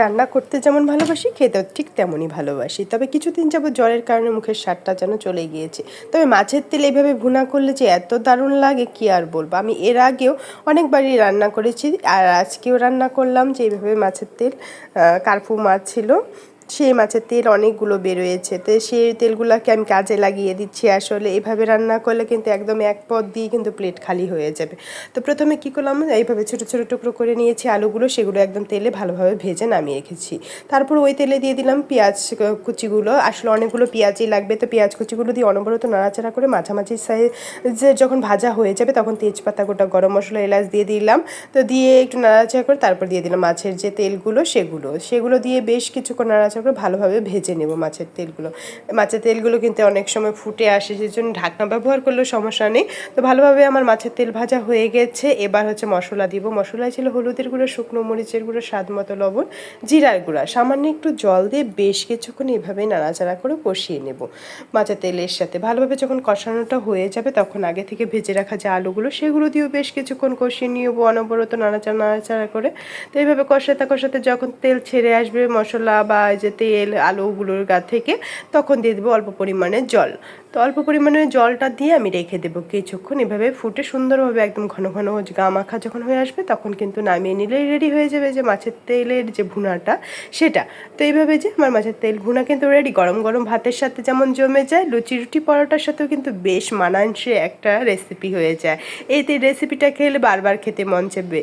রান্না করতে যেমন ভালোবাসি খেতেও ঠিক তেমনই ভালোবাসি, তবে কিছুদিন যাবত জ্বরের কারণে মুখের স্বাদটা যেন চলে গিয়েছে। তবে মাছের তেল এইভাবে ভুনা করলে যে এত দারুণ লাগে কি আর বলবো। আমি এর আগেও অনেকবারই রান্না করেছি, আর আজকেও রান্না করলাম যে এইভাবে মাছের তেল। কার্পু মাছ ছিল, সেই মাছের তেল অনেকগুলো বেরোয়েছে, তো সেই তেলগুলোকে আমি কাজে লাগিয়ে দিচ্ছি। আসলে এভাবে রান্না করলে কিন্তু একদম এক পদ দিয়ে কিন্তু প্লেট খালি হয়ে যাবে। তো প্রথমে কী করলাম, এইভাবে ছোটো ছোটো টুকরো করে নিয়েছি আলুগুলো, সেগুলো একদম তেলে ভালোভাবে ভেজে নামিয়ে রেখেছি। তারপর ওই তেলে দিয়ে দিলাম পেঁয়াজ কুচিগুলো, আসলে অনেকগুলো পেঁয়াজই লাগবে, তো পেঁয়াজ কুচিগুলো দিয়ে অনবরত নাড়াচাড়া করে মাঝামাঝি সাইজে যখন ভাজা হয়ে যাবে তখন তেজপাতা, গোটা গরম মশলা, এলাচ দিয়ে দিলাম। তো দিয়ে একটু নাড়াচাড়া করে তারপর দিয়ে দিলাম মাছের যে তেলগুলো, সেগুলো দিয়ে বেশ কিছুক্ষণ নাড়াচাড়া করে ভালোভাবে ভেজে নেব মাছের তেলগুলো কিন্তু অনেক সময় ফুটে আসে, সেজন্য ঢাকনা ব্যবহার করলেও সমস্যা নেই। তো ভালোভাবে আমার মাছের তেল ভাজা হয়ে গেছে। এবার হচ্ছে মশলা দিব। মশলায় ছিল হলুদের গুঁড়ো, শুকনো মরিচের গুঁড়ো, স্বাদ মতো লবণ, জিরার গুঁড়া, সামান্য একটু জল দিয়ে বেশ কিছুক্ষণ এভাবেই নাড়াচাড়া করে কষিয়ে নেব মাছের তেলের সাথে। ভালোভাবে যখন কষানোটা হয়ে যাবে তখন আগে থেকে ভেজে রাখা যে আলুগুলো, সেগুলো দিয়েও বেশ কিছুক্ষণ কষিয়ে নিব অনবরত নাড়াচাড়া করে। তো এইভাবে কষাতে যখন তেল ছেড়ে আসবে মশলা বা যে তেল আলুগুলোর গা থেকে, তখন দিয়ে দেবো অল্প পরিমাণে জল। তো অল্প পরিমাণে জলটা দিয়ে আমি রেখে দেবো কিছুক্ষণ, এভাবে ফুটে সুন্দরভাবে একদম ঘন ঘন গা মাখা যখন হয়ে আসবে তখন কিন্তু নামিয়ে নিলেই রেডি হয়ে যাবে যে মাছের তেলের যে ভুনাটা সেটা। তো এইভাবে যে আমার মাছের তেল ভুনা কিন্তু রেডি। গরম গরম ভাতের সাথে যেমন জমে যায়, লুচি রুটি পরোটার সাথেও কিন্তু বেশ মানানসই একটা রেসিপি হয়ে যায়। এই রেসিপিটা খেলে বারবার খেতে মন চাইবে।